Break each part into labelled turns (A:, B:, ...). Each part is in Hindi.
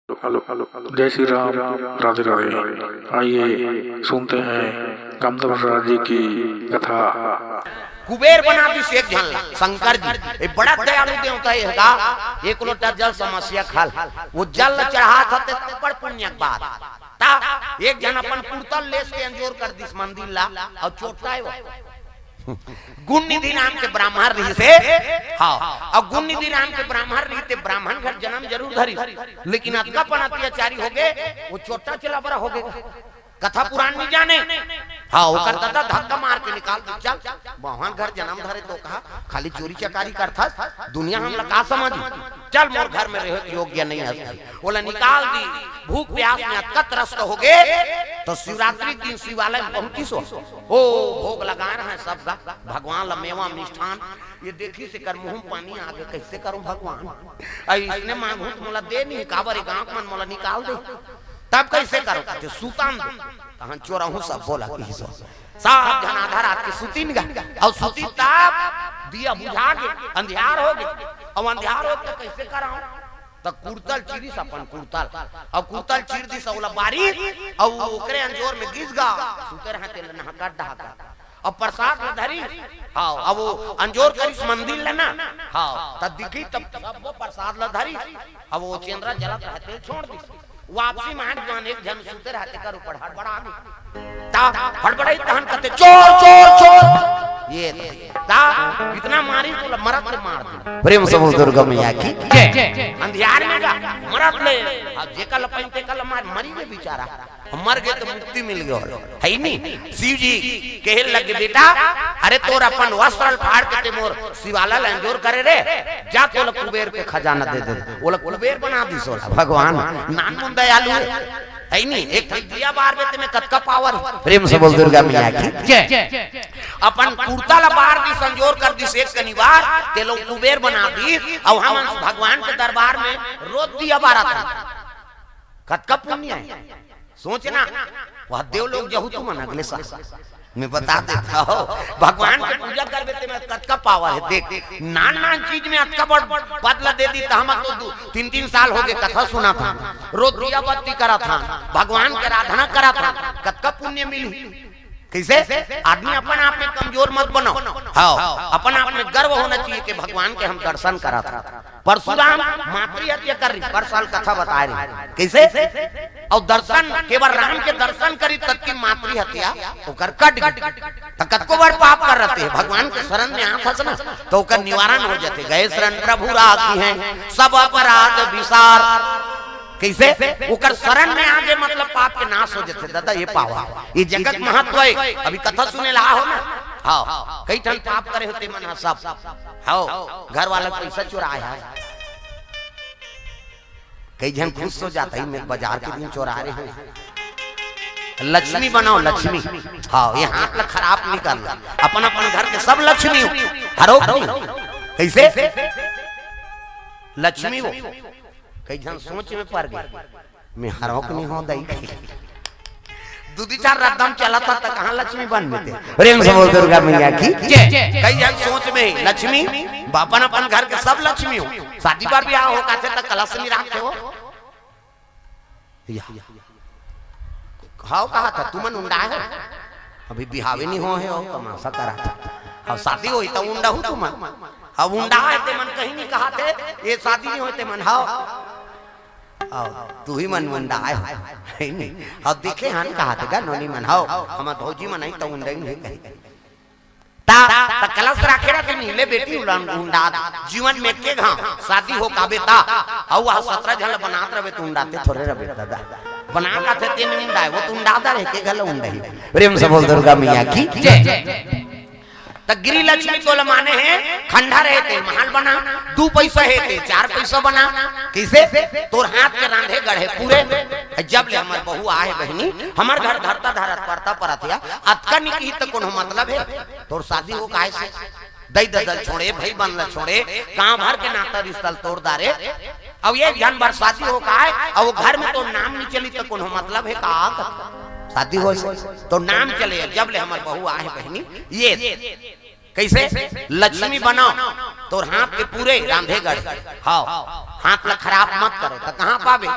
A: जय श्री राम, राधे राधे। आइए सुनते हैं कामदेव जी की कथा।
B: कुबेर बना दी शेख झल्ला शंकर जी एक बड़ा दयालु देवता है। एक लोटा जल समस्या खाल वो जल चढ़ा था बड़ पुण्य बात ता एक जन अपन कुर्तल लेस के अंजोर कर दिस मंदिर ला और चोटा है वो गुणनिधि नाम के ब्राह्मण रही से। हाँ, और गुणनिधि नाम के ब्राह्मण रही थे। ब्राह्मण घर जन्म जरूर धरी लेकिन अतकापन अत्याचारी हो गए। वो छोटा चला बड़ा हो गया। कथा पुराण नहीं जाने। हाँ, वो करता था धक्का मार के निकाल दे। चल भगवान घर जन्म धरे तो कहा खाली चोरी चकारी करता दुनिया हम लगा समझ चल मोर घर में रहे योग्य नहीं है। बोला निकाल दी। भूख प्यास में अतकत्रस्त हो गए तो शिवरात्रि दिन शिवालय में पहुंची सो ओ भोग लगा रहे हैं सब भगवान लमेवा मिष्ठान। ये देखी से कर मुंह पानी आगे कैसे करूं भगवान इसने मांगू मोला दे नहीं काबर गांव मन मोला निकाल दे तब कैसे करो कहते सुतान दो चोरहू सब बोला सब जन आधा रात के सुतीन गए और सुती तब दिया बुझा के अंधियार हो गए। और अंधियार हो तो कैसे कराऊं तो कुर्तल चीरी अपन कुर्तल और कुर्तल चीर दी सौला बारी और ओकरे अंजोर में गिस गा सुते रहते नहका ढाका और प्रसाद में धरी। हाँ, अब वो अंजोर करिस मंदिर लेना। हाँ, तब दिखी तब सब वो प्रसाद ला धरी। अब वो चंद्रा जलत रहते छोड़ दी। वापसी में जवान एक जन सुनते रहते कर ऊपर हड़बड़ा ता हड़बड़ाई तहन कहते चोर चोर चोर ये ता इतना मारी तो मरद ले मार दे। प्रेम समूह दुर्गा मैया की जय। अंधियार में का मरद ले अब जेका लपैते कल मार मरी गए बेचारा मर गए तो मुक्ति मिल गयो है नहीं। शिव जी कहे लगे बेटा अरे तोर अपन वस्त्र फाड़ के ते मोर शिवाला लंजोर करे रे जा तो कुबेर के खजाना दे दे। बोला कुबेर बना दी सोला भगवान नाम दयालु है नहीं। एक दिया बार में तुम्हें कतका पावर। प्रेम से बोल दुर्गा मैया की जय। अपन कुर्ता ला बार दी संजोर कर दी शेख कनिवार ते लोग कुबेर बना दी और हम भगवान के दरबार में रोज दिया बारा था। कतका पुण्य है सोचना। वह देव लोग जहू तुम अगले साल मैं बता देता हूँ भगवान की पूजा कर देते में कतका पावर है। देख नान नान चीज में अतका बड़ बदला दे दी हम तो 3-3 साल हो गए कथा सुना था रोज दिया बत्ती करा था भगवान की आराधना करा था कतका पुण्य मिली। कैसे आदमी अपन आप में कमजोर मत बनो। हाँ, अपन आप में गर्व होना चाहिए कि भगवान के हम दर्शन करा था। परशुराम मातृ हत्या कर रही पर साल कथा बता रही कैसे और दर्शन केवल राम के दर्शन करी तब की मातृ हत्या तो कर कट कतको बार पाप कर रहते हैं भगवान के शरण में आ फंसना तो कर निवारण हो जाते। गए शरण प्रभु राखी हैं सब अपराध विसार। कैसे उकर शरण में आगे मतलब पाप के नाश हो जाते। दादा ये पावा ये जगत महत्व है। अभी कथा सुने ला हो ना। हाँ, कई ठन पाप करे होते मन सब। हाँ, घर वाला पैसा चुराया है कई जन खुश हो जाता है मैं बाजार के दिन चुरा रहे हैं। लक्ष्मी बनाओ लक्ष्मी। हाँ, ये हाथ लग खराब नहीं करना अपन अपन घर के सब लक्ष्मी हो हरो कैसे लक्ष्मी हो। कई जन सोच में पड़ गए मैं हरोक नहीं हो दई दूधी चार रद्दम चला था तो कहाँ लक्ष्मी बन में थे। प्रेम से बोल दुर्गा मैया की जय। कई जन सोच में लक्ष्मी बापन अपन घर के सब लक्ष्मी हो। शादी बार ब्याह हो कहते तो कलश नहीं रखते हो। हाँ कहा था तुमन उंडा है अभी बिहावे नहीं हो है तमाशा करा था। अब शादी हुई तो उंडा हो तुमन अब उंडा है ते मन कहीं नहीं कहा थे ये शादी नहीं होते मन। हाँ तू ही मन मुंडा है नहीं। अब देखे हन कहा थे गा नोनी मन हाओ हम भौजी मन नहीं तो उंडा ही नहीं कही ता कलश रखे रहते नीले बेटी उंडा जीवन में के घा शादी हो काबे ता और वह 17 झल बनात रहे तो उंडाते थोड़े रहे दादा बना का थे तीन उंडा है वो तो उंडादा रहे के गल उंडा ही। प्रेम से बोल दुर्गा मैया की जय। गिरी लक्ष्मी को माने हैं खंडा रहते महल बना 2 पैसा हेते 4 पैसा बना कैसे तोर हाथ के रांधे गढ़े पूरे जब ले हमार बहू आए बहनी हमार घर धरता धरत पड़ता परतिया अतका निकी तो कोनो मतलब है तोर शादी हो काहे से दई ददल छोड़े भाई बनल छोड़े कहां भर के नाता रिश्ता तोड़ दारे अब ये जन भर शादी हो काहे और वो घर में तो नाम नहीं चली तो कोनो मतलब है का शादी हो तो नाम चले जब ले हमार बहू आए बहनी ये कैसे लक्ष्मी बनाओ तो हाथ के पूरे रांधे गढ़। हाँ, हाथ ला खराब मत करो तो कहाँ पावे।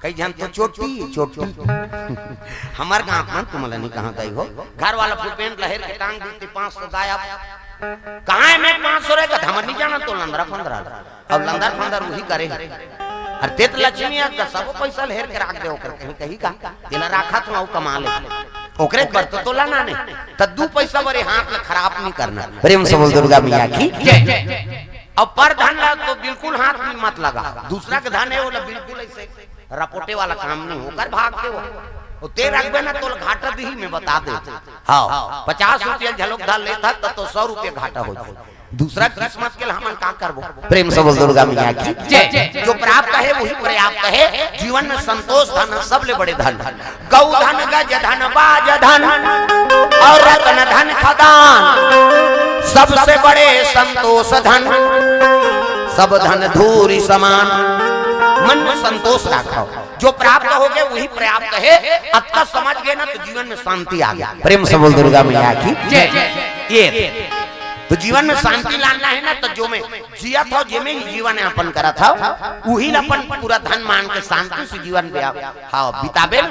B: कई जन तो चोटी चोटी हमार गांव में तुमला नहीं कहां गई हो घर वाला फुल पेंट लहर के टांग दी 500 गायब कहां है मैं 500 रे का हमर नहीं जाना तो लंदरा 15 अब लंदर फंदर वही करे और तेत लक्ष्मी का सब पैसा लहर के रख दे ओकर कहीं का तेला राखा तो कमा ले ओकरे बर्त तो लाना नहीं त दू पैसा बरे हाथ में खराब नहीं करना प्रेम से बोल दुर्गा मैया की जय अब पर धन ला तो बिल्कुल हाथ में मत लगा दूसरा के धन है वो बिल्कुल ऐसे रपोटे वाला काम नहीं होकर भाग के वो ते रखबे ना तो घाटा दी में बता दे हाँ 50 रुपया झलक डाल लेता तो 100 रुपया घाटा हो जाए दूसरा किस्मत के हम का करबो प्रेम से बोल दुर्गा मैया की जय जो प्राप्त है वही पर्याप्त है जीवन में संतोष धन सबले बड़े धन गौ धन गज धन बाज धन और रत्न धन खदान सबसे बड़े संतोष धन सब धन धूरी समान मन में संतोष रखो जो प्राप्त हो गए वही पर्याप्त है अब तक समझ गए ना तो जीवन में शांति आ गया प्रेम से बोल दुर्गा मैया की जय ये तो जीवन में शांति लाना है ना तो जो मैं जिया था जे में जीवन यापन करा था वही अपन पूरा धन मान के शांति से जीवन हाँ बिताबे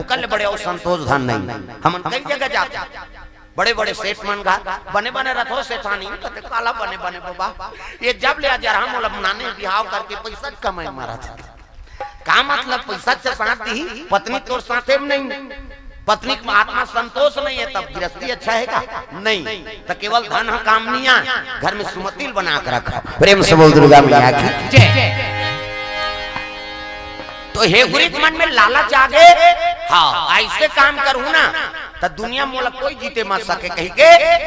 B: ओकर बड़े और संतोष धन नहीं हम कई जगह जाते बड़े बड़े सेठ मन का बने बने रथो सेठानी कते काला बने बने बाबा ये जब ले जरा हम मतलब नाने बिहाव करके पैसा कमाए मारा था का मतलब पैसा से साथ दी पत्नी तोर साथे में नहीं पत्नी का आत्मा संतोष नहीं है तब गृहस्थी अच्छा है का नहीं तो केवल धन कामनिया घर में सुमतिल बना कर रखा प्रेम से बोल दुर्गा मैया की जय तो हे गुरित मन में लालच आ गए हाँ ऐसे काम करूँ ना तो दुनिया मोला कोई जीते मत सके कही के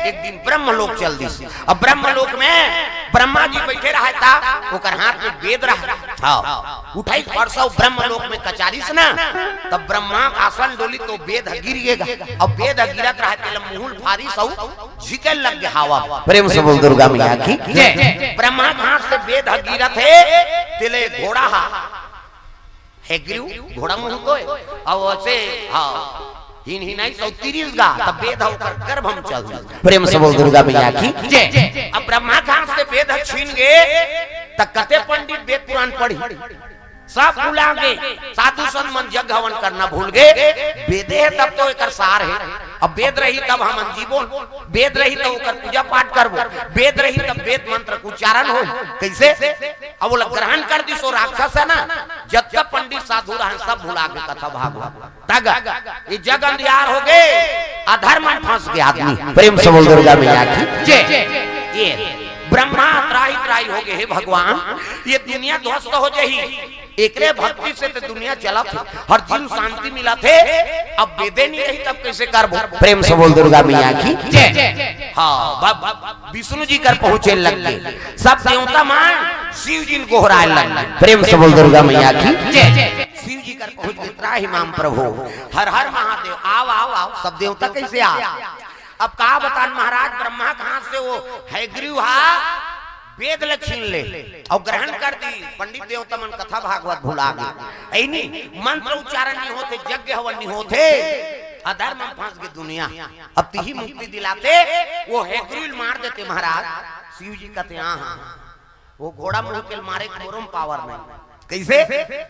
B: एक दिन ब्रह्मलोक चल दी अब ब्रह्मलोक में ब्रह्मा जी बैठे रहा था ओकर हाथ में वेद रहा हाँ उठाई परसों ब्रह्मलोक में कचारी से ना तब ब्रह्मा आसन डोली तो वेद गिरेगा अब वेद गिरत रहा तेल मुहुल फारी सौ झिके लग गया हवा प्रेम से बोल दुर्गा मैया की जय ब्रह्मा हाथ से वेद गिरत है तेले घोड़ा है घोड़ा मुंह को और ऐसे हाँ ही नहीं 130 गा तब वेद होकर गर्भ हम चल प्रेम से बोल दुर्गा मैया की जय अब ब्रह्मा खान से वेद छीन गए तब कते पंडित वेद पुराण पढ़ी सब भूला गए साधु संत मन जग हवन करना भूल गए वेदे है तब तो एकर सार है अब वेद रही तब हम जीवो वेद रही तो ओकर पूजा पाठ करबो वेद रही तब वेद मंत्र के उच्चारण हो कैसे अब वो ग्रहण कर दी सो राक्षस है ना जब तक पंडित साधु रहे सब भुला के कथा भागवत तग ये जग अंधियार हो गए अधर्म में फंस गया आदमी प्रेम से बोल दुर्गा मैया की जय ये ब्रह्मा त्राही त्राही हो गए भगवान ये दुनिया ध्वस्त हो जाही एकरे भक्ति से तो दुनिया चला थे हर जीव शांति मिला थे अब वेदे नहीं रही तब कैसे करबो प्रेम से बोल दुर्गा मैया की जय हाँ विष्णु जी कर पहुंचे लग गए सब देवता मान शिव जी को गोहराए लग गए प्रेम से बोल दुर्गा मैया की जय शिव जी कर पहुंच गए त्राही माम प्रभु हर हर महादेव आओ आओ आओ सब देवता कैसे आ अब कहा बता महाराज ब्रह्मा कहां से वो हैग्रीव वेद लक्षण ले और ग्रहण कर दी पंडित देवता मन कथा भागवत भुला गए ऐनी मंत्र उच्चारण नहीं होते यज्ञ हवन नहीं होते अधर्म में फंस गई दुनिया अब तिही मुक्ति दिलाते वो हैग्रीव मार देते महाराज शिव जी कहते हाँ वो घोड़ा मुंह के मारे कोरम पावर नहीं कैसे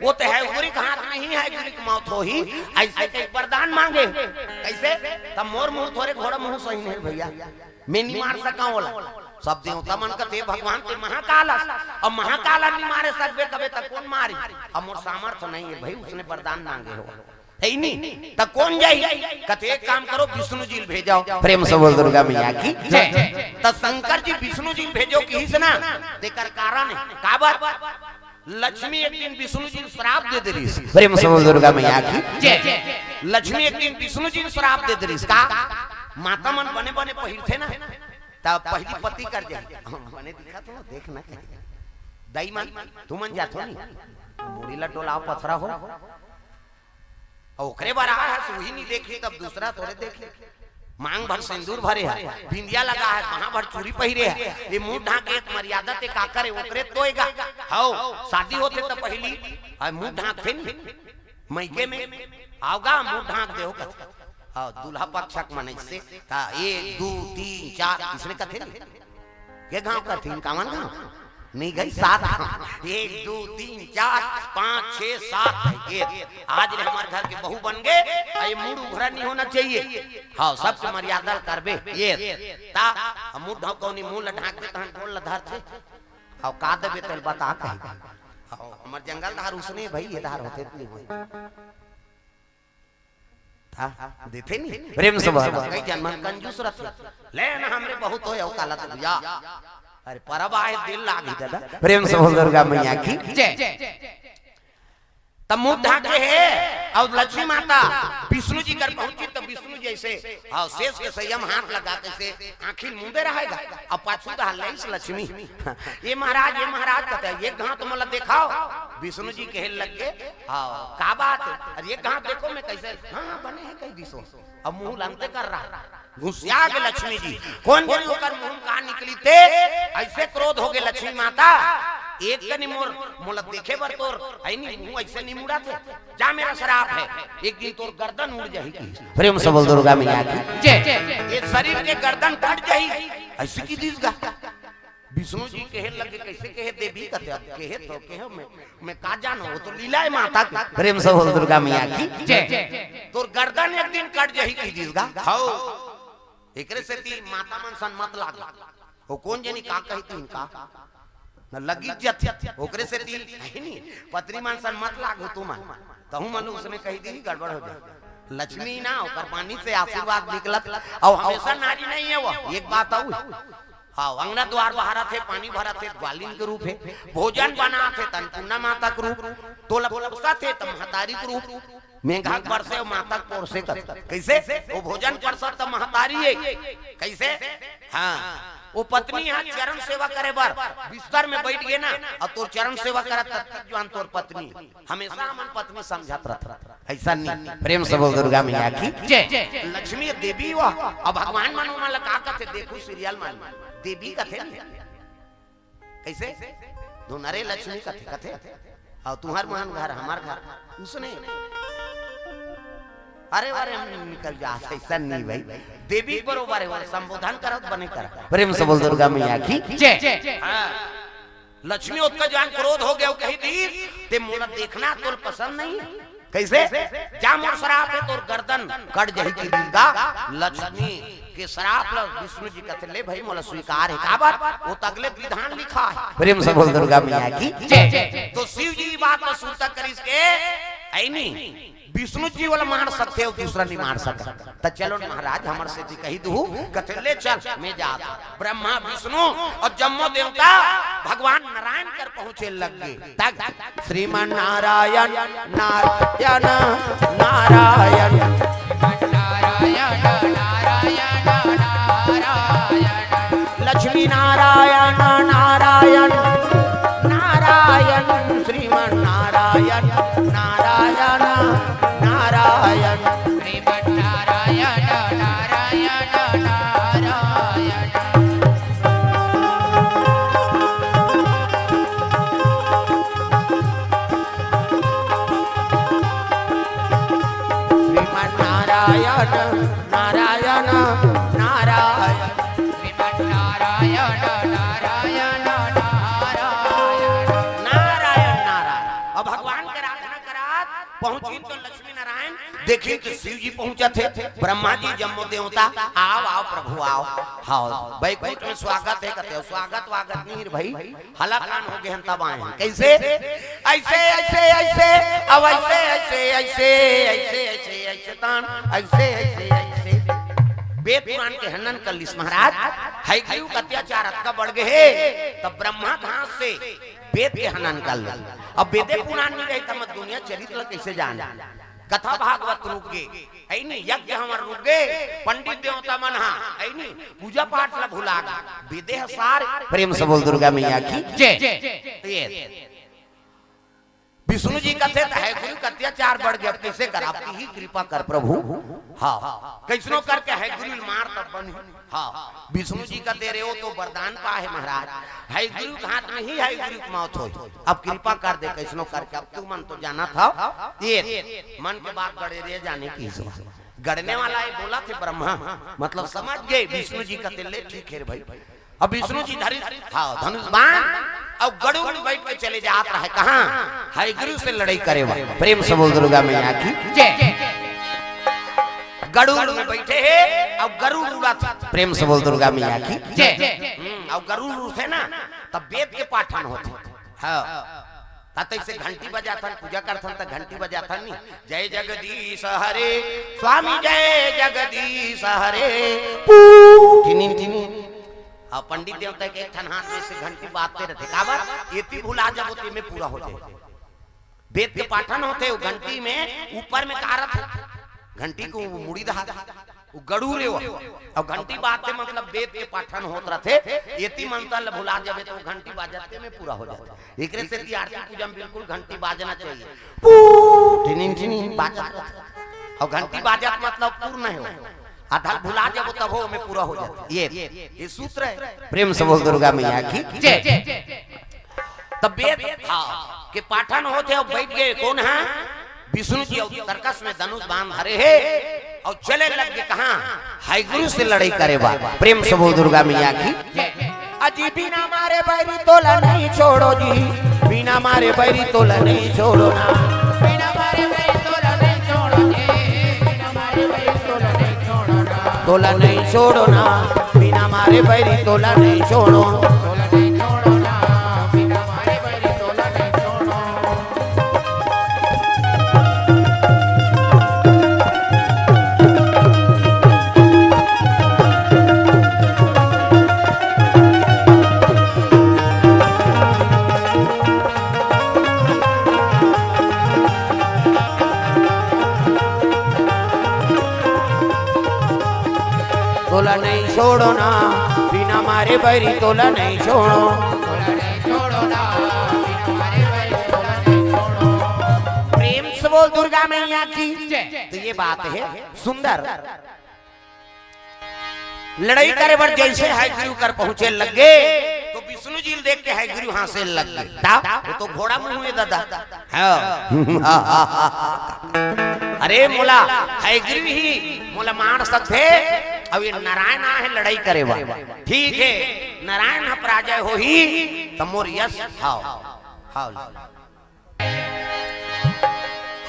B: वो तो है गुरी का हाथ में ही है गुरी की मौत हो ही ऐसे कई वरदान मांगे कैसे तब मोर मुंह थोड़े घोड़ा मुंह सही नहीं भैया मैं नहीं मार सका बोला सब देवता मन का थे भगवान ते महाकाल और महाकाल नहीं मारे सकबे कबे तक कौन मारी अब मोर सामर्थ्य नहीं है भाई उसने वरदान मांगे हो है नहीं तब कौन जाई कहते एक काम करो विष्णु जी भेजाओ प्रेम से बोल दुर्गा मैया की जय तब शंकर जी विष्णु जी भेजो किसी से ना देकर कारण है का बात लक्ष्मी एक दिन विष्णु जी श्राप दे दे रही प्रेम से बोल दुर्गा मैया की जय लक्ष्मी एक दिन विष्णु जी श्राप दे दे रही का माता मन बने बने पहिर थे ना तब पहली पति कर जाए बने दिखा तो देखना दाई मन तू मन जातो नहीं मुड़ी लटोलाओ पथरा हो ओकरे बार आ है वही नहीं देखी तब दूसरा थोड़े देखे मांग भर सिंदूर भरे है बिंदिया लगा है कहां भर चूड़ी पहिरे है ये मुंह ढाके मर्यादा ते का करे ओकरे तोएगा हाओ शादी होते तो पहली मुंह ढाक थे मईके में आओगा मुंह ढाक देओ कथा हां दूल्हा पक्षक मने से का 1 2 3 4 इसने कथे के गांव का थीन कावन गांव नहीं गई 7 1 2 3 4 5 6 7 ये आज हमारे घर के बहू बन गए ये मुंह उघरा नहीं होना चाहिए हाँ सबके मर्यादा करबे ये ता मुंह ढकोनी मुंह ढाक दे तहन बोल धर थे हाँ का देबे तल बता कहीं हमर जंगल धार उसने भाई ये धार होते नहीं होई था देते नहीं प्रेम से बात कई जन्म कंजूस रहते ले ना हमरे बहुत होया काला तो बुझा अरे परब आए दिल लागी दादा प्रेम से बोल दुर्गा मैया की जय तब मुंह ढाके है और लक्ष्मी माता विष्णु जी कर पहुंची तो विष्णु जैसे और शेष के संयम हाथ लगा के से आंखी मुंदे रहेगा अब पाछू का हल्लेस लक्ष्मी ये महाराज कहते हैं ये कहां तुम मतलब दिखाओ विष्णु जी कहे लग गए हां का बात अरे ये कहां देखो मैं कैसे हां बने हैं कई दिसो अब मुंह लंगते कर रहा घुसिया के लक्ष्मी जी कौन कौन होकर मुंह कहां निकली थे ऐसे क्रोध हो गए लक्ष्मी माता एक कनी मोल देखे बर तोर आई नहीं मुंह ऐसे नहीं मुड़ा थे जा मेरा शराब है एक दिन तोर गर्दन उड़ जाएगी प्रेम से बोल दुर्गा मैया की जय ये शरीर के गर्दन कट जाएगी ऐसे की दिसगा विष्णु जी कहे लगे कैसे कहे देवी कहे तो कहे मैं का जानो वो तो लीला है माता की प्रेम से बोल दुर्गा मैया की जय तोर गर्दन एक दिन कट जाएगी की दिसगा हां एकरे से ती माता मन सन मत लाग वो कौन जनी का कही तीन का न लगी जत ओकरे से ती नहीं पत्नी मान सन मत लागो तू मन तहु मन उसने कही दी गड़बड़ हो जाए लक्ष्मी ना ओकर पानी से आशीर्वाद निकलत और हमेशा नारी नहीं है वो एक बात आऊ हाँ अंगना द्वार बहारा थे पानी भरा थे ग्वालिन के रूप है भोजन बना थे तनपुना माता के रूप तोलपुसा थे तम महतारी के रूप मेघा परसे माता पोरसे कैसे वो भोजन परसा तब महतारी है कैसे हाँ वो पत्नी यहाँ चरण सेवा करे बार बिस्तर में बैठ गए ना और तो चरण सेवा करत जवान तोर पत्नी हमेशा मन पत्नी समझत रहता ऐसा नहीं प्रेम से बोल दुर्गा मैया की जय लक्ष्मी देवी हुआ अब भगवान मानो माला का कहते देखो सीरियल मान देवी कथे कैसे दोनरे लक्ष्मी कथे और तुम्हार महान घर हमार घर उसने अरे अरे निकल जा ऐसा नहीं भाई देवी बरोबर है संबोधन करत बने कर प्रेम से बोल दुर्गा मैया की जय लक्ष्मी उत्का जान क्रोध हो गया कही दी ते मोला देखना तोर पसंद नहीं कैसे जा मोर शराब है तोर गर्दन कट जाई की दुर्गा लक्ष्मी के शराब विष्णु जी कहते ले भाई मोला स्वीकार है का बात वो अगले विधान लिखा है प्रेम से बोल दुर्गा मैया की जय तो शिव जी बात को सुनता करिस के आई नहीं विष्णु जी वाला मार सकते हो दूसरा नहीं मार सकता तो चलो महाराज हमारे से जी कही दू कहते ले चल मैं जाता ब्रह्मा विष्णु और जम्मो देवता भगवान नारायण कर पहुंचे लग गए श्रीमान नारायण नारायण नारायण लक्ष्मी नारायण नारायण नारायण श्रीमान नारायण नारायण नारायण श्रीमन नारायण नारायण नारायण श्रीमन नारायण नारायण नारायण श्रीमन नारायण नारायण नारायण नारायण नारायण अब भगवान के आराधना करात पहुंची तो लक्ष्मी नारायण देखिए तो शिव जी पहुंचा थे ब्रह्मा जी जम्मो देवता आओ आओ प्रभु आओ हाँ बैकुंठ में स्वागत है कहते हो स्वागत वागत नहीं भाई हलाकान हो गए हम तब आए हैं कैसे ऐसे ऐसे ऐसे अब ऐसे ऐसे ऐसे ऐसे ऐसे ऐसे तान ऐसे ऐसे ऐसे वेद पुराण के हनन कर लिस महाराज है गयु का अत्याचार अत्का बढ़ गए तब ब्रह्मा घास से वेद के हनन कर ले अब वेदे पुराण नहीं रही तब दुनिया चरित्र कैसे जान कथा भागवत रुक गए ऐ नहीं यज्ञ हमार रुक गए पंडित देवता मन हा ऐ नहीं पूजा पाठ ला भुला गए वेदे सार प्रेम से बोल दुर्गा मैया की जय विष्णु जी कहते है गुरु का अत्याचार बढ़ गया कैसे कर आपकी ही कृपा कर प्रभु हाँ कैसनो करके है गुरु मार तब बन हाँ विष्णु जी का दे रहे हो तो वरदान पा है महाराज है गुरु हाथ में ही है गुरु की मौत हो अब कृपा कर दे कैसनो करके अब तू मन तो जाना था ये मन के बात गड़े रहे जाने की गड़ने वाला है बोला थे ब्रह्मा मतलब समझ गए विष्णु जी का ले ठीक है भाई अब विष्णु जी धनुष बाण और गरुड़ में बैठ के चले जात रहे कहां हरिगुरु से लड़ाई करे बा। प्रेम से बोल दुर्गा मैया की जय। गरुड़ में बैठे हैं और गरुड़ उड़ाते। प्रेम से बोल दुर्गा मैया की जय। और गरुड़ उड़ते ना तब वेद के पाठन होते। हाँ तब से घंटी बजाता पूजा करता तो घंटी बजाता नहीं जय जगदीश हरे स्वामी जय जगदीश हरे टिनी टिनी। और पंडित देवता के एक हाथ में से घंटी बाजते रहते का बात ये भुला जब होती में पूरा हो जाए। वेद के पाठन होते वो घंटी में ऊपर में कारत घंटी को मुड़ी दहा वो गड़ूरे हो और घंटी बाजते मतलब वेद के पाठन होत रहते एती मंत्र भुला जावे तो घंटी बाजते में पूरा हो जाता। एकरे से की आरती पूजा में बिल्कुल घंटी बाजना चाहिए टिनी टिनी बाजत और घंटी बाजत मतलब पूर्ण हो आधा भुला जाबो तब हो में पूरा हो जाता। ये सूत्र है। प्रेम से बोल दुर्गा मैया की जय। तब वेद के पाठन होते और बैठ गए कौन है विष्णु जी तरकस में धनुष बांध धरे है और चले लग गए कहां हरिगुरु से लड़ाई करे बा। प्रेम से बोल दुर्गा मैया की अजी बिना मारे बैरी तोला नहीं छोड़ो जी बिना मारे बैरी तोला नहीं छोड़ो ना बिना मारे बैरी तोला नहीं छोड़ो जी बिना मारे बैरी तोला नहीं छोड़ो ना तोला नहीं छोड़ो ना बिना मारे बैरी तोला नहीं छोड़ो तोला नहीं छोड़ो ना बिना मारे बैरी तोला नहीं छोड़ो। तोला नहीं छोड़ो ना बिना मारे बैरी तोला नहीं छोड़ो तोला नहीं छोड़ो ना बिना मारे बैरी तोला नहीं छोड़ो। प्रेम से बोल दुर्गा मैया की तो ये बात है सुंदर। लड़ाई करे पर जैसे हरिगुरु कर पहुंचे लगे तो विष्णु जी देख के हरिगुरु हां से लग गए वो तो घोड़ा मुंह में दादा अरे मोला हरिगुरु ही मोला मार सकते अब ये नारायण है लड़ाई करे बा ठीक है नारायण पराजय हो ही तो मोर यश हाओ हाओ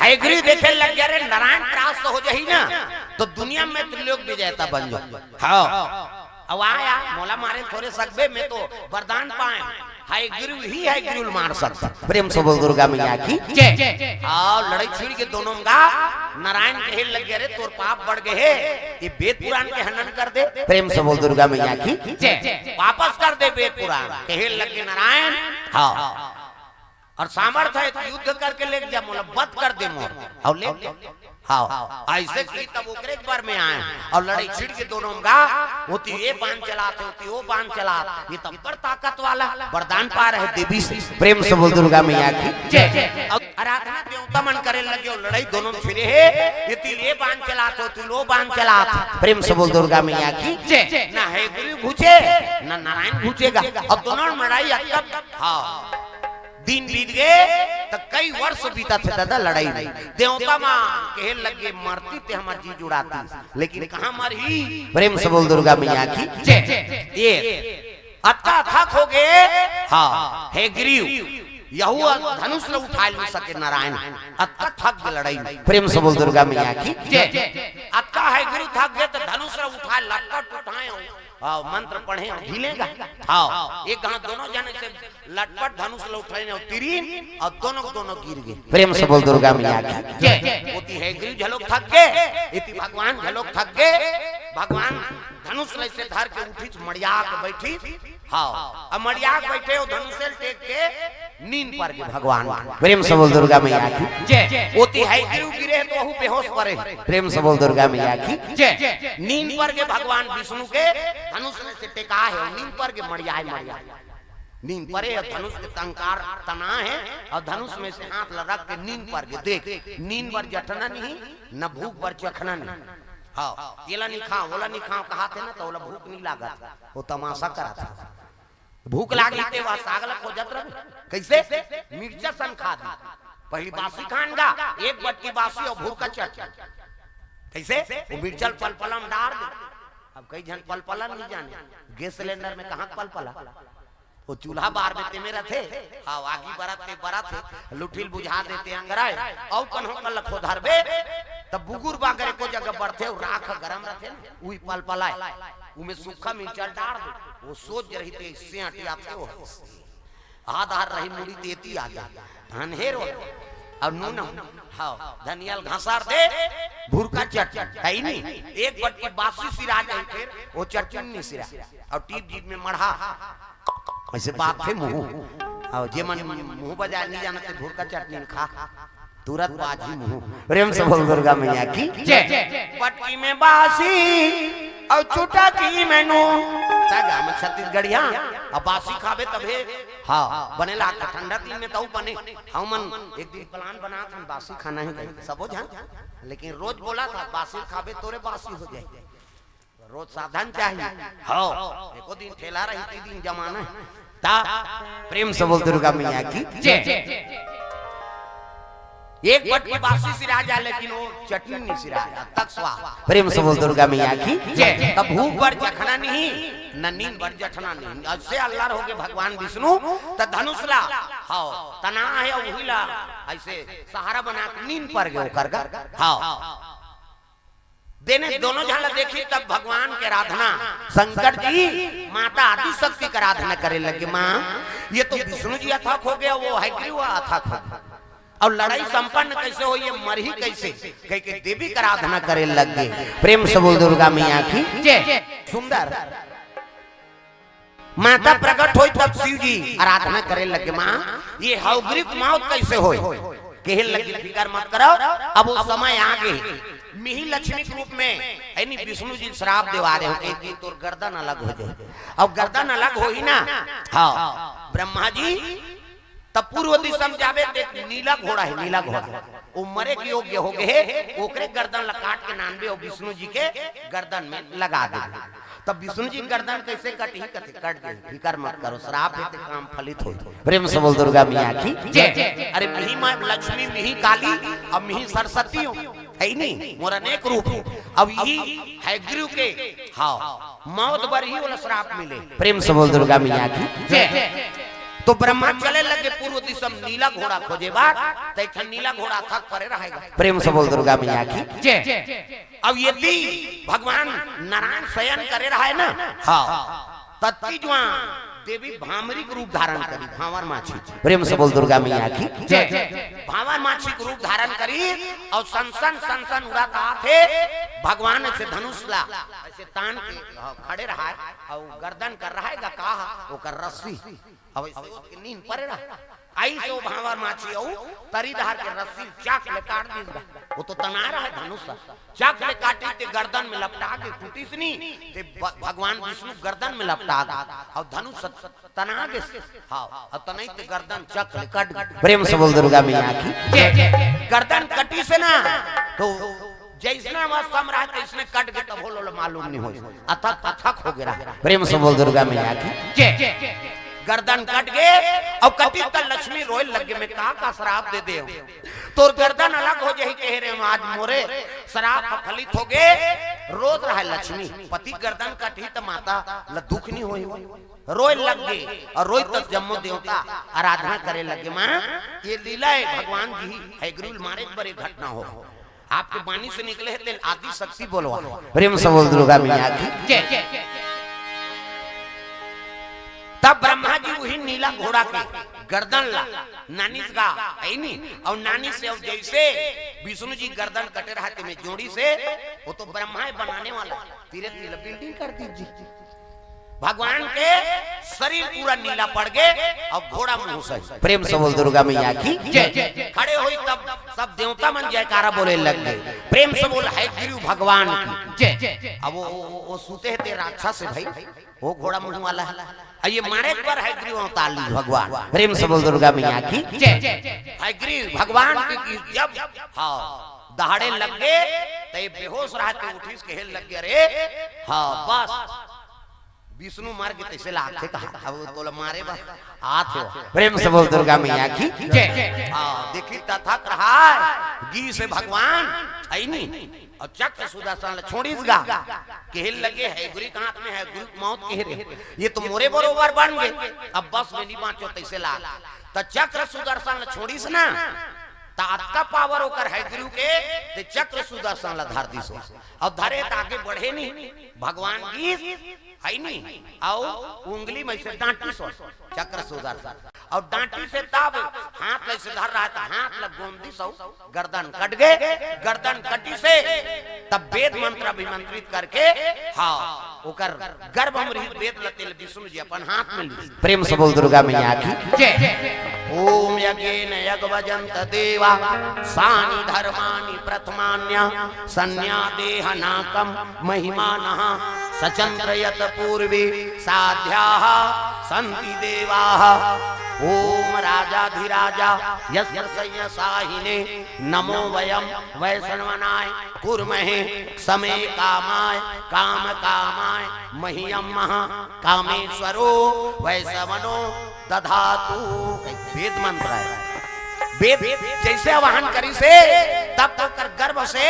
B: हरिगुरु देखे लग गया रे नारायण परास्त हो जाही ना तो दुनिया में त्रिलोक विजेता बन जाओ। हाँ अब आया मोला मारे थोड़े सकबे में तो वरदान पाए हरिगुरु ही हरिगुरु मार सकता। प्रेम से बोल दुर्गा मैया की जय। और लड़ाई छिड़ के दोनों का नारायण कहे लग गए रे तोर पाप बढ़ गए ये वेद पुराण के हनन कर दे। प्रेम से बोल दुर्गा मैया की जय। वापस कर दे वेद पुराण कहे लग गए नारायण। हाँ और सामर्थ्य है तो युद्ध करके ले जा मोला बद कर दे मोर और ले हाँ ऐसे की तब ओकरे बार में आए और लड़ाई छिड़ के दोनों का होती ये बाण चलाते होती वो बाण चला ये तब पर ताकत वाला वरदान पा रहे देवी से। प्रेम से बोल दुर्गा मैया की जय। आराधना देवता मन करे लगे और लड़ाई दोनों फिरे है ये तिल ये बाण चलाते होती वो बाण चलाते। प्रेम से बोल दुर्गा मैया की जय। ना है गुरु घुसे ना नारायण घुसेगा अब दोनों लड़ाई हाँ दिन बीत गए तो कई वर्ष बीता थे दादा लड़ाई नहीं देवता मां कहे लगे मरती ते हमार जी जुड़ाती लेकिन कहां मरी। प्रेम से बोल दुर्गा मैया की जय। ये अत्ता थक हो गए हाँ हे गिरियो यहुआ धनुष न उठा नहीं सके नारायण अत्ता थक गए लड़ाई में। प्रेम से बोल दुर्गा मैया की जय। अत्ता है गिरु थक गए तो धनुष न उठा लटपट उठाए मंत्र पढ़े हिलेगा। हाँ एक हाथ दोनों जने से लटपट धनुष उठाए और तीरीन और दोनों गिर गए। प्रेम से बोल दुर्गा मैया की जय। होती है गिरु झलोक थक गए इति भगवान झलोक थक गए भगवान धनुष से धर के उठी मड़िया के बैठी। हाँ अब मड़िया बैठे वो धनुष टेक के नींद पर गए भगवान। प्रेम से बोल दुर्गा मैया की जय। होती है गिरु गिरे तो वह बेहोश पड़े। प्रेम से बोल दुर्गा मैया की जय। नींद पर के भगवान विष्णु के धनुष से टेका है नींद पर के मड़िया मड़िया नींद परे धनुष के टंकार तना है और धनुष में से हाथ लगा के नींद पर के देख नींद पर जटना नहीं न भूख पर चखना नहीं। हाँ येला नहीं खाओ बोला नहीं खाओ कहा थे ना तो बोला भूख नहीं लगा वो तमाशा करा था भूख लाग लेते वह सागल खोजत रहे कैसे मिर्चा सन खा दी पहली बासी खान का एक बटकी बासी और भूख का चट कैसे वो मिर्चल पलपलम डाल दे। अब कई जन पलपला नहीं जाने गैस सिलेंडर में कहाँ पलपला वो चूल्हा बार में मेरा थे हाँ आगी बराते बराते लुठिल बुझा देते अंगराय और कन हो कल खो धरबे तब बुगुर बागरे को जगह बढ़ते राख गरम रखे उही पल पलाए उमे सूखा मिर्चा डाल दे वो सोच रही थे इससे हटिया थे वो आधार रही मुड़ी देती आ जा धनहेर और नून हाँ धनियल घासार दे भूर का चटनी है नहीं एक बट की बासी सिरा जाए फिर वो चटनी नहीं सिरा और टीप जीप में मढ़ा ऐसे बात थे मुंह और जे मन मुंह बजा नहीं जाना तो भूर का चटनी खा तुरंत बाजी मुंह प्रेम से बोल दुर्गा मैया की जय पटकी में बासी और छुटा की मैनू तागा में छत्तीसगढ़िया अब बासी खावे तबे हाँ बने ला ठंडा दिन में तो बने हम मन एक दिन प्लान बना था बासी खाना है सब जान लेकिन रोज बोला था बासी खावे तोरे बासी हो जाए रोज साधन चाहिए हाँ एको दिन ठेला रही थी दिन जमाना ता प्रेम से बोल दुर्गा मैया की जय एक बट की बासी सिरा जा लेकिन वो चटनी नहीं सिरा तक स्वाद प्रेम से बोल दुर्गा मैया की जय तब भूख पर जखना नहीं न नींद पर जठना नहीं ऐसे अल्लाह हो गए भगवान विष्णु त धनुषला हाँ तना है उहिला ऐसे सहारा बना नींद पर गए कर हाँ देने दोनों झाला देखी तब भगवान के आराधना शंकर जी माता आदि शक्ति की आराधना करे लगे माँ ये तो विष्णु जी अथक हो गया वो हयग्रीव अथक हो गया और लड़ाई संपन्न कैसे हो ये मरही कैसे कह के देवी की आराधना करे लग गए प्रेम से बोल दुर्गा मैया की जय सुंदर माता प्रकट हुई तब शिव जी आराधना करे लगे माँ ये हयग्रीव मौत कैसे हो कहे लगी फिकर मत करो अब वो समय आ गए मिही लक्ष्मी के रूप में यानी विष्णु जी श्राप दिवा रहे हो कि तोर गर्दन अलग हो जाए अब गर्दन अलग हो ही ना हाँ ब्रह्मा जी तब पूर्व दिशा में जावे देख नीला घोड़ा है नीला घोड़ा वो मरे के योग्य हो गए ओकरे गर्दन काट के नानबे और विष्णु जी के गर्दन में लगा दे तब विष्णु जी गर्दन कैसे कट ही कट दे फिकर मत करो श्राप है काम फलित हो प्रेम से बोल दुर्गा मैया की जय अरे मिही मां लक्ष्मी मिही काली अब मिही सरस्वती है नहीं मोर अनेक रूप अब यही हयग्रीव के हाँ मौत बर ही वाला श्राप मिले प्रेम से बोल दुर्गा मैया की जय तो ब्रह्मा चले लगे पूर्व दिशा नीला घोड़ा खोजे बात तो नीला घोड़ा थक परे रहेगा प्रेम से बोल दुर्गा मैया की जय अब यदि भगवान नारायण शयन करे रहा है ना हाँ तत्की जुआ देवी भामरी के रूप धारण करी भावर माछी प्रेम से बोल दुर्गा मैया की जय भावर माछी के रूप धारण करी और सनसन उड़ाता थे भगवान से धनुष ला ऐसे तान के खड़े रहा है और गर्दन कर रहा है कहा वो कर रस्सी अब नींद परे रहा आई सो भावर माछी औ तरी धार के रस्सी चाक ले काट दी वो तो तना रहा है धनुष चाक ले काटी ते गर्दन में लपटा के टूटी सनी ते भगवान विष्णु गर्दन में लपटा और धनुष तना के हां और तनई ते गर्दन चक ले काट प्रेम से बोल दुर्गा मैया की गर्दन कटी से ना तो जैसना अवस्था में रहा इसने कट के तब बोलो मालूम नहीं हो अथक हो गया प्रेम से बोल दुर्गा मैया की जय गर्दन कट गए और कटी तक लक्ष्मी रोए लगे में का शराब दे दे तो गर्दन अलग हो जाए कह रहे आज मोरे शराब फलित हो गए रोज रहा लक्ष्मी पति गर्दन कटी तो माता दुख नहीं हुई रोए लग गए और रोई तक जम्मू देवता आराधना करे लगे माँ ये लीला है भगवान जी हयग्रीव मारे बड़ी घटना हो आपके वाणी से निकले है आदि शक्ति बोलवा प्रेम से बोल दुर्गा मैया की जय तब ब्रह्मा जी वही नीला घोड़ा के गर्दन ला नानी का है नहीं और नानी से और जैसे विष्णु जी गर्दन कटे रहते में जोड़ी से वो तो ब्रह्मा बनाने वाला धीरे धीरे बिल्डिंग कर दीजिए भगवान के शरीर पूरा नीला पड़ गए और घोड़ा मुंह से प्रेम से बोल दुर्गा मैया की जय खड़े हुई तब सब देवता मन जयकारा बोले लग गए प्रेम से बोल हयग्रीव भगवान की जय अब वो सूते थे राक्षस से भाई वो घोड़ा मुंह वाला है ये मारे पर हयग्रीव अवतार ली भगवान प्रेम से बोल दुर्गा मैया की जय हयग्रीव भगवान की जब हाँ दहाड़े लग गए तो ये बेहोश रहते उठी के हेल लग गए अरे हाँ बस विष्णु मार के तैसे लाख से कहा अब तो मारे बा हाथ हो प्रेम से बोल दुर्गा मैया की जय। हां देखी तथक रहा गी से भगवान आई नहीं और चक्र सुदर्शन छोड़ीस गा केहल लगे है गुरु के हाथ में है गुरु मौत कह रहे ये तो मोरे बरोबर बन गए अब बस में नहीं बाँचो तैसे ला तो चक्र सुदर्शन छोड़ीस ना तात्का पावर होकर है गुरु के ते चक्र सुदर्शन ला धार दिसो और धरे आगे बढ़े नहीं भगवान की है नहीं आओ उंगली में से डांटी सो चक्र सुदर्शन और डांटी से तब हाथ ले से धर रहा था हाथ लग गोंदी सो गर्दन कट गए गर्दन कटी से तब वेद मंत्र अभिमंत्रित करके हाँ ओकर गर्भ अमृत वेद लतेल विष्णु जी अपन हाथ में ली प्रेम से बोल दुर्गा मैया की जय। ओम यज्ञेन यज्ञवजंत देवा सानि धर्माणि प्रथमान्य संज्ञा देह नाकम महिमानः सचंद्रयत पूर्वे साध्याः सन्ति देवाः ओम राजाधिराजा यस्य साहिने नमो वयम वैष्णवनाय कुर्महे समे कामाय काम कामाय मह्यम कामेश्वरो वैष्णवनो दधातु। वेद मंत्र है वेद जैसे आवाहन करी से तब तक कर गर्भ से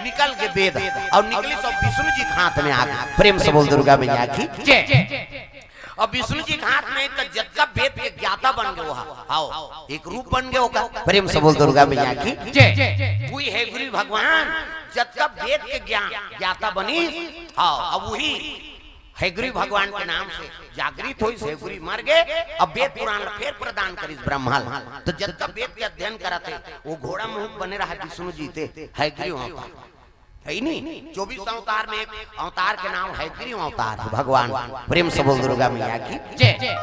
B: निकल के वेद और निकली सब विष्णु जी के हाथ में आ गए प्रेम से बोल दुर्गा मैया की जय। और विष्णु जी के हाथ में तो जग का वेद के ज्ञाता बन गए वहां आओ एक रूप बन गए होगा प्रेम से बोल दुर्गा मैया की जय। वही है गुरु भगवान जग का वेद के ज्ञाता बनी हाँ अब वही है गुरु भगवान के नाम से जागृत हुई से गुरु मर गए अब वेद पुराण फिर प्रदान करी ब्रह्मा तो जब तक वेद के अध्ययन कराते वो घोड़ा मुख बने रहा विष्णु जी थे है गुरु है नहीं 24 अवतार में एक अवतार के नाम है गुरु अवतार भगवान प्रेम से बोल दुर्गा मैया की जय।